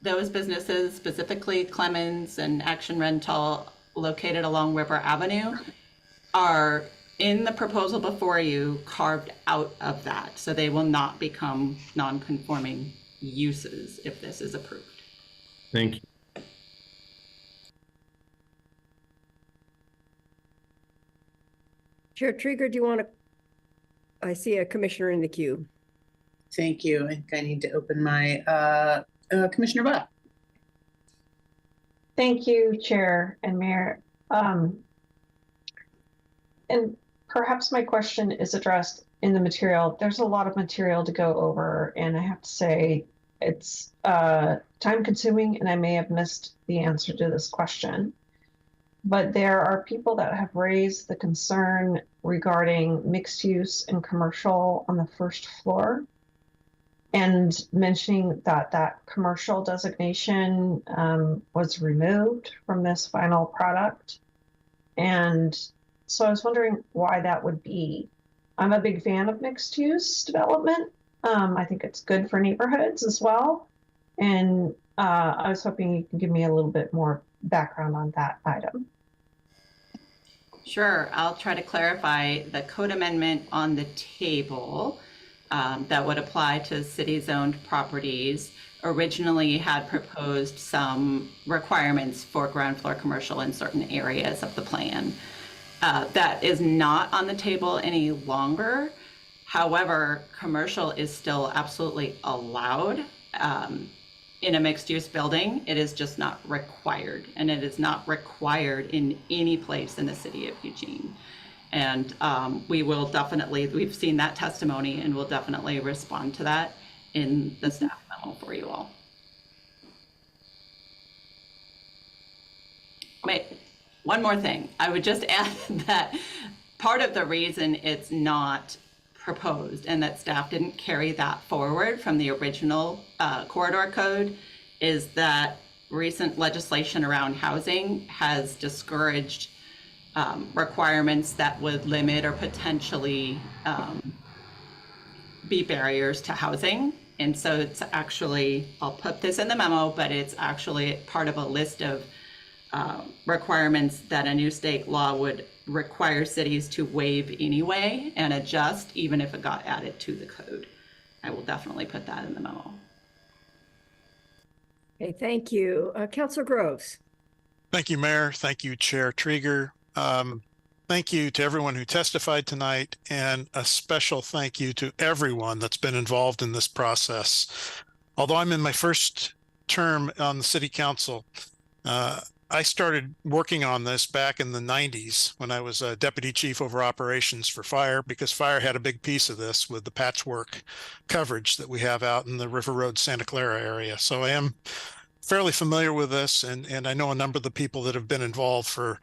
those businesses, specifically Clemens and Action Rental, located along River Avenue, are in the proposal before you carved out of that. So they will not become non-conforming uses if this is approved. Thank you. Chair Trieger, do you want to? I see a commissioner in the queue. Thank you. I think I need to open my Commissioner Butt. Thank you, Chair and Mayor. And perhaps my question is addressed in the material. There's a lot of material to go over, and I have to say it's time consuming, and I may have missed the answer to this question. But there are people that have raised the concern regarding mixed use and commercial on the first floor, and mentioning that that commercial designation was removed from this final product. And so I was wondering why that would be. I'm a big fan of mixed use development. I think it's good for neighborhoods as well. And I was hoping you can give me a little bit more background on that item. Sure, I'll try to clarify the code amendment on the table that would apply to city-zoned properties. Originally had proposed some requirements for ground floor commercial in certain areas of the plan. That is not on the table any longer. However, commercial is still absolutely allowed in a mixed-use building. It is just not required, and it is not required in any place in the city of Eugene. And we will definitely, we've seen that testimony, and we'll definitely respond to that in the staff memo for you all. Wait, one more thing. I would just add that part of the reason it's not proposed and that staff didn't carry that forward from the original corridor code is that recent legislation around housing has discouraged requirements that would limit or potentially be barriers to housing. And so it's actually, I'll put this in the memo, but it's actually part of a list of requirements that a new state law would require cities to waive anyway and adjust even if it got added to the code. I will definitely put that in the memo. Okay, thank you. Councilor Groves. Thank you, Mayor. Thank you, Chair Trieger. Thank you to everyone who testified tonight, and a special thank you to everyone that's been involved in this process. Although I'm in my first term on the City Council, I started working on this back in the 90s when I was a Deputy Chief over Operations for Fire, because Fire had a big piece of this with the patchwork coverage that we have out in the River Road, Santa Clara area. So I am fairly familiar with this, and I know a number of the people that have been involved for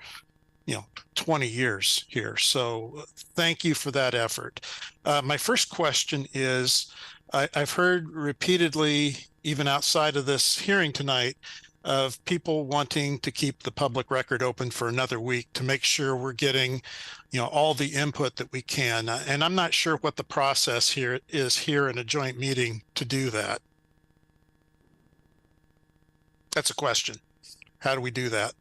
20 years here. So thank you for that effort. My first question is, I've heard repeatedly, even outside of this hearing tonight, of people wanting to keep the public record open for another week to make sure we're getting, all the input that we can. And I'm not sure what the process here is here in a joint meeting to do that. That's a question. How do we do that?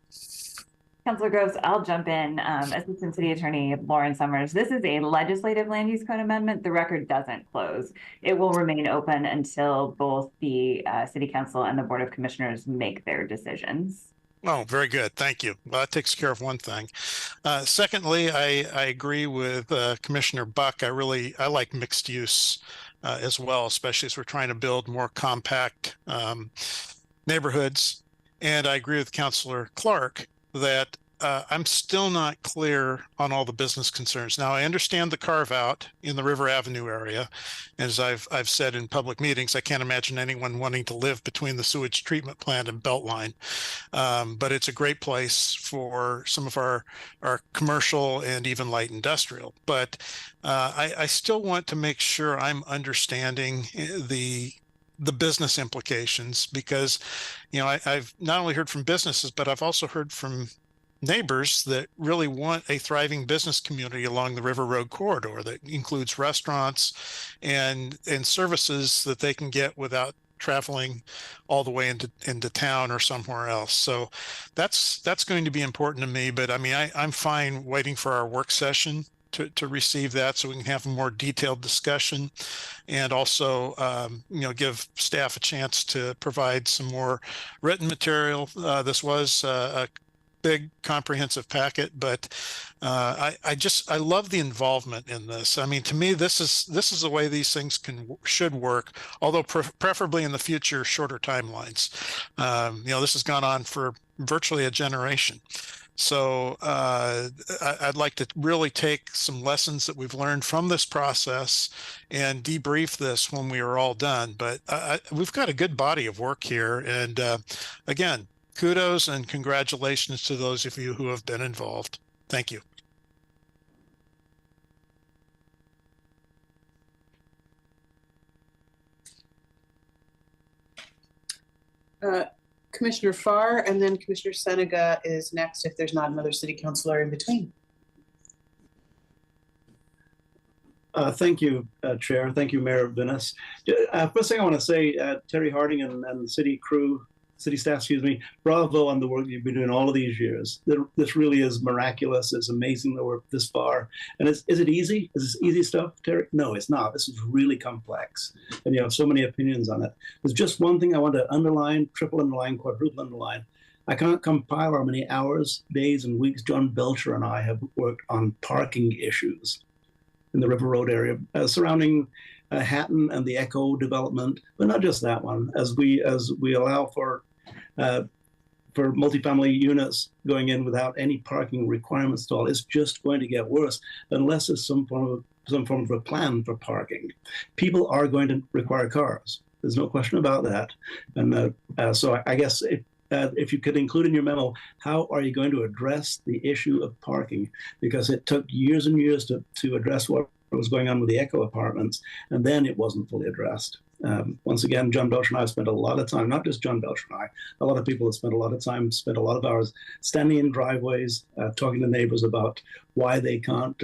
Councilor Groves, I'll jump in. Assistant City Attorney Lauren Summers. This is a legislative land use code amendment. The record doesn't close. It will remain open until both the City Council and the Board of Commissioners make their decisions. Oh, very good. Thank you. Well, that takes care of one thing. Secondly, I agree with Commissioner Buck. I like mixed use as well, especially as we're trying to build more compact neighborhoods. And I agree with Councilor Clark that I'm still not clear on all the business concerns. Now, I understand the carve out in the River Avenue area. As I've said in public meetings, I can't imagine anyone wanting to live between the sewage treatment plant and Beltline. But it's a great place for some of our commercial and even light industrial. But I still want to make sure I'm understanding the business implications, because I've not only heard from businesses, but I've also heard from neighbors that really want a thriving business community along the River Road corridor that includes restaurants and services that they can get without traveling all the way into town or somewhere else. So that's going to be important to me. But I mean, I'm fine waiting for our work session to receive that so we can have a more detailed discussion, and also give staff a chance to provide some more written material. This was a big comprehensive packet, but I love the involvement in this. I mean, to me, this is the way these things should work, although preferably in the future, shorter timelines. This has gone on for virtually a generation. So I'd like to really take some lessons that we've learned from this process and debrief this when we are all done. But we've got a good body of work here. And again, kudos and congratulations to those of you who have been involved. Thank you. Commissioner Farr, and then Commissioner Senega is next if there's not another city councilor in between. Thank you, Chair. Thank you, Mayor Venus. First thing I want to say, Terry Harding and the city staff, bravo on the work you've been doing all of these years. This really is miraculous. It's amazing that we're this far. And is it easy? Is this easy stuff, Terry? No, it's not. This is really complex. And you have so many opinions on it. There's just one thing I want to underline, triple underline, quadruple underline. I can't compile how many hours, days, and weeks John Belcher and I have worked on parking issues in the River Road area surrounding Hatton and the Echo development, but not just that one. As we allow for multifamily units going in without any parking requirements at all, it's just going to get worse unless there's some form of a plan for parking. People are going to require cars. There's no question about that. And so I guess if you could include in your memo, how are you going to address the issue of parking? Because it took years and years to address what was going on with the Echo apartments, and then it wasn't fully addressed. Once again, John Belcher and I have spent a lot of time, not just John Belcher and I, a lot of people have spent a lot of time, spent a lot of hours standing in driveways, talking to neighbors about why they can't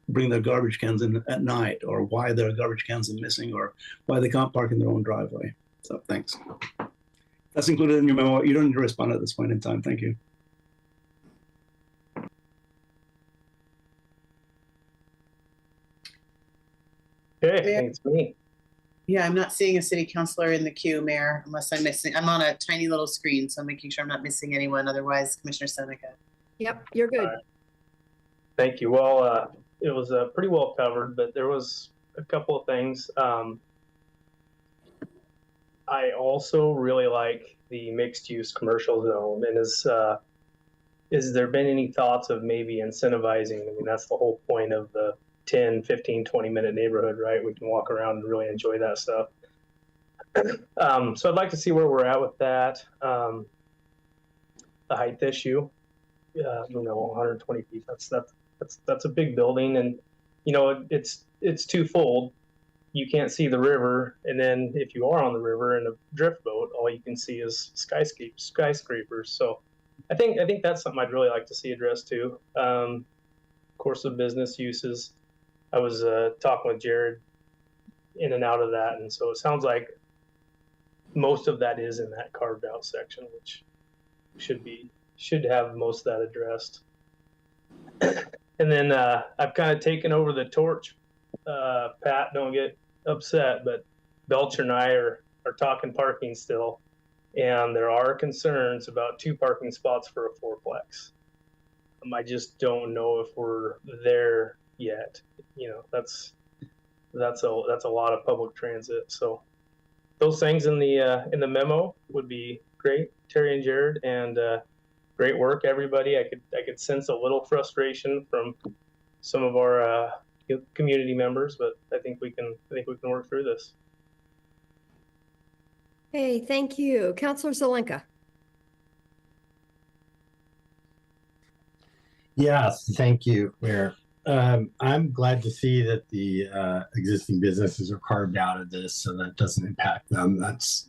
bring their garbage cans in at night, or why their garbage cans are missing, or why they can't park in their own driveway. So thanks. That's included in your memo. You don't need to respond at this point in time. Thank you. Okay, I Mayor? think it's me. Yeah, I'm not seeing a city councilor in the queue, Mayor, unless I'm missing. I'm on a tiny little screen, so I'm making sure I'm not missing anyone. Otherwise, Commissioner Seneca. Yep, you're good. Thank you. Well, it was pretty well covered, but there was a couple of things. I also really like the mixed use commercial zone. And is there been any thoughts of maybe incentivizing? I mean, that's the whole point of the 10, 15, 20-minute neighborhood, right? We can walk around and really enjoy that stuff. So I'd like to see where we're at with that. The height issue, 120 feet, that's a big building. And, it's twofold. You can't see the river. And then if you are on the river in a drift boat, all you can see is skyscrapers. So I think that's something I'd really like to see addressed too. Of course, the business uses. I was talking with Jared in and out of that, and so it sounds like most of that is in that carved out section, which should have most of that addressed. And then I've kind of taken over the torch. Pat, don't get upset, but Belcher and I are talking parking still, and there are concerns about 2 parking spots for a 4-plex. I just don't know if we're there yet. That's a lot of public transit. So those things in the memo would be great, Terry and Jared, and great work, everybody. I could sense a little frustration from some of our community members, but I think we can work through this. Hey, thank you. Councilor Zelenka. Yes, thank you, Mayor. I'm glad to see that the existing businesses are carved out of this, so that doesn't impact them. That's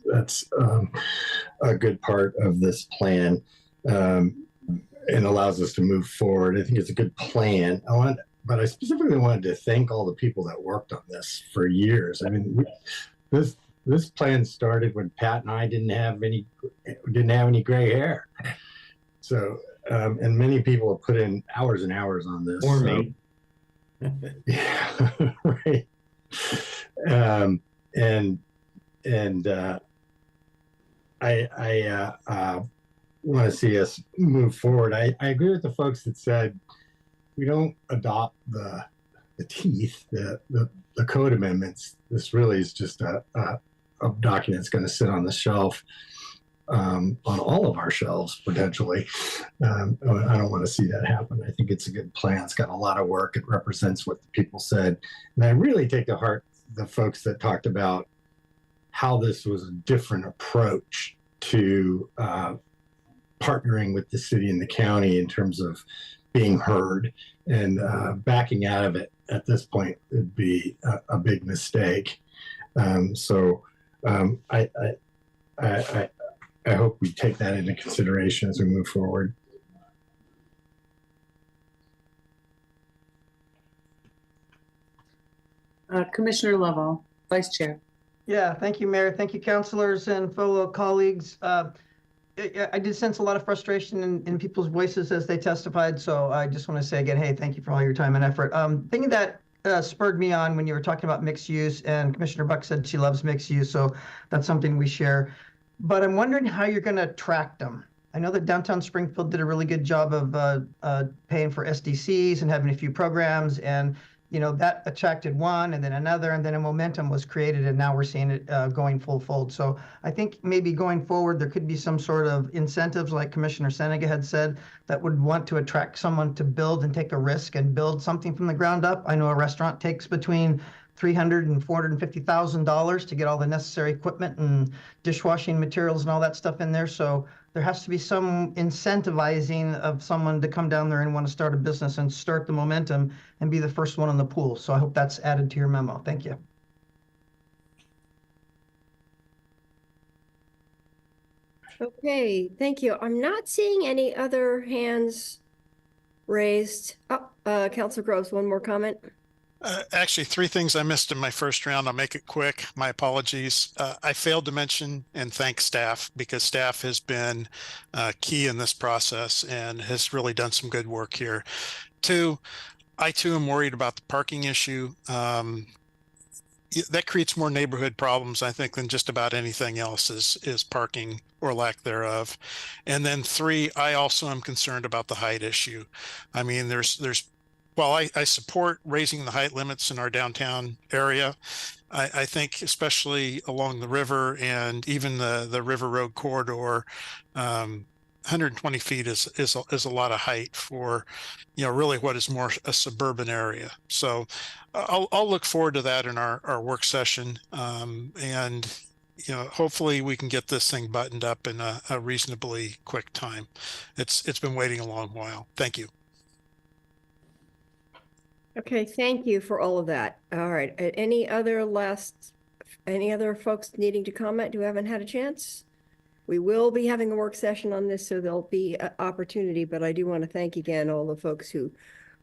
a good part of this plan, and allows us to move forward. I think it's a good plan. But I specifically wanted to thank all the people that worked on this for years. I mean, this plan started when Pat and I didn't have any gray hair. So, and many people have put in hours and hours on this. Or me. Yeah, right. I want to see us move forward. I agree with the folks that said we don't adopt the teeth, the code amendments. This really is just a document that's going to sit on the shelf, on all of our shelves potentially. I don't want to see that happen. I think it's a good plan. It's got a lot of work. It represents what the people said, and I really take to heart the folks that talked about how this was a different approach to partnering with the city and the county in terms of being heard, and backing out of it at this point would be a big mistake. I hope we take that into consideration as we move forward. Commissioner Lovell, Vice Chair. Yeah, thank you, Mayor. Thank you, councilors and fellow colleagues. I did sense a lot of frustration in people's voices as they testified. So I just want to say again, hey, thank you for all your time and effort. Thinking that spurred me on when you were talking about mixed use, and Commissioner Buck said she loves mixed use. So that's something we share. But I'm wondering how you're going to attract them. I know that downtown Springfield did a really good job of paying for SDCs and having a few programs, and that attracted one and then another, and then a momentum was created, and now we're seeing it going full fold. So I think maybe going forward, there could be some sort of incentives, like Commissioner Seneca had said, that would want to attract someone to build and take a risk and build something from the ground up. I know a restaurant takes between $300,000 and $450,000 to get all the necessary equipment and dishwashing materials and all that stuff in there. So there has to be some incentivizing of someone to come down there and want to start a business and start the momentum and be the first one in the pool. So I hope that's added to your memo. Thank you. Okay, thank you. I'm not seeing any other hands raised. Councilor Groves, one more comment. Actually, 3 things I missed in my first round. I'll make it quick. My apologies. I failed to mention and thank staff, because staff has been key in this process and has really done some good work here. 2, I too am worried about the parking issue. that creates more neighborhood problems, I think, than just about anything else is parking or lack thereof. And then 3, I also am concerned about the height issue. I mean, while I support raising the height limits in our downtown area, I think especially along the river and even the River Road corridor, 120 feet is a lot of height for, really what is more a suburban area. So I'll look forward to that in our work session. And, hopefully we can get this thing buttoned up in a reasonably quick time. It's been waiting a long while. Thank you. Okay, thank you for all of that. All right, any other folks needing to comment who haven't had a chance? We will be having a work session on this, so there'll be an opportunity, but I do want to thank again all the folks who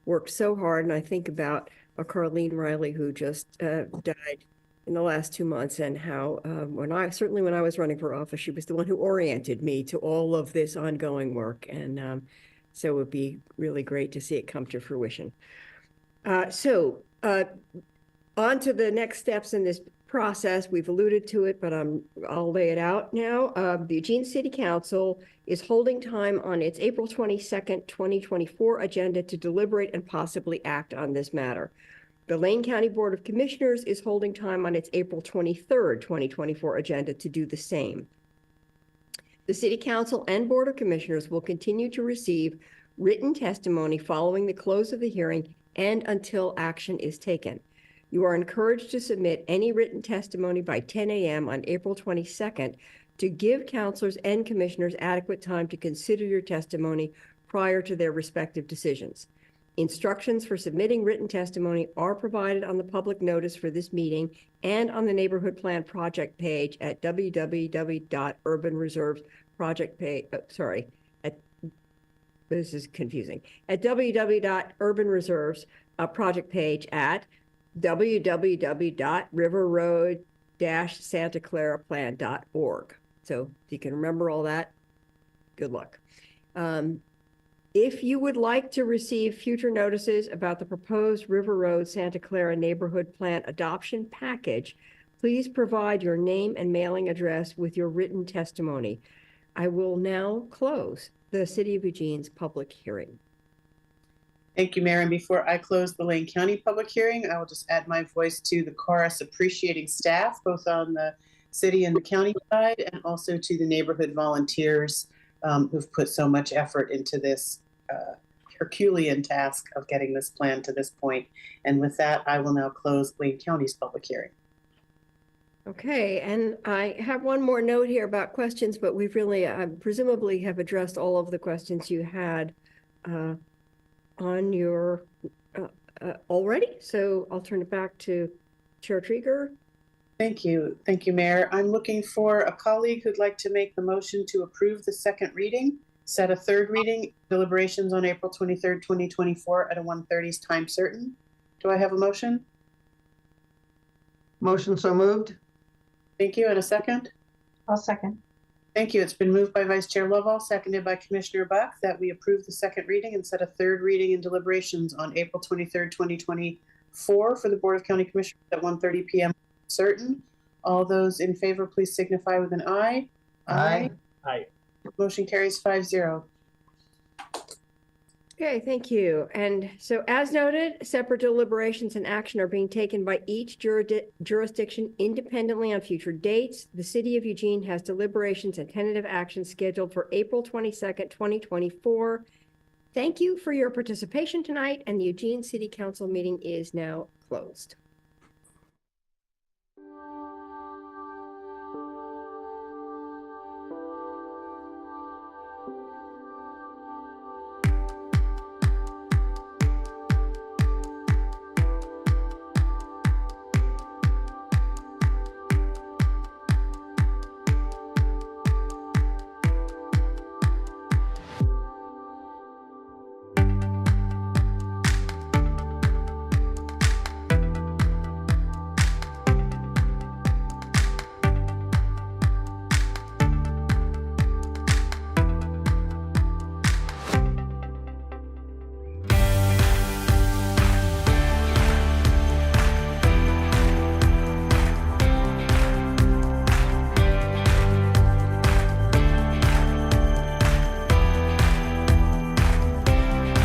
worked so hard. And I think about Carlene Riley, who just died in the last 2 months, and how when I was running for office, she was the one who oriented me to all of this ongoing work. And so it would be really great to see it come to fruition. On to the next steps in this process. We've alluded to it, but I'll lay it out now. The Eugene City Council is holding time on its April 22nd, 2024 agenda to deliberate and possibly act on this matter. The Lane County Board of Commissioners is holding time on its April 23rd, 2024 agenda to do the same. The City Council and Board of Commissioners will continue to receive written testimony following the close of the hearing and until action is taken. You are encouraged to submit any written testimony by 10 a.m. on April 22nd to give councilors and commissioners adequate time to consider your testimony prior to their respective decisions. Instructions for submitting written testimony are provided on the public notice for this meeting and on the Neighborhood Plan Project page at this is confusing. At www.urbanreserves project page at www.riverroad-santaclaraplan.org. So if you can remember all that, good luck. If you would like to receive future notices about the proposed River Road Santa Clara Neighborhood Plan Adoption Package, please provide your name and mailing address with your written testimony. I will now close the City of Eugene's public hearing. Thank you, Mayor. And before I close the Lane County public hearing, I will just add my voice to the chorus appreciating staff, both on the city and the county side, and also to the neighborhood volunteers who've put so much effort into this Herculean task of getting this plan to this point. And with that, I will now close Lane County's public hearing. Okay, and I have one more note here about questions, but we've really presumably have addressed all of the questions you had on your already. So I'll turn it back to Chair Trieger. Thank you. Thank you, Mayor. I'm looking for a colleague who'd like to make the motion to approve the second reading, set a third reading, deliberations on April 23rd, 2024 at a 1:30 time certain. Do I have a motion? Motion so moved. Thank you. And a second? I'll second. Thank you. It's been moved by Vice Chair Lovell, seconded by Commissioner Buck, that we approve the second reading and set a third reading and deliberations on April 23rd, 2024 for the Board of County Commissioners at 1:30 p.m. certain. All those in favor, please signify with an aye. Aye. Aye. Motion carries 5-0. Okay, thank you. And so as noted, separate deliberations and action are being taken by each jurisdiction independently on future dates. The City of Eugene has deliberations and tentative actions scheduled for April 22nd, 2024. Thank you for your participation tonight, and the Eugene City Council meeting is now closed.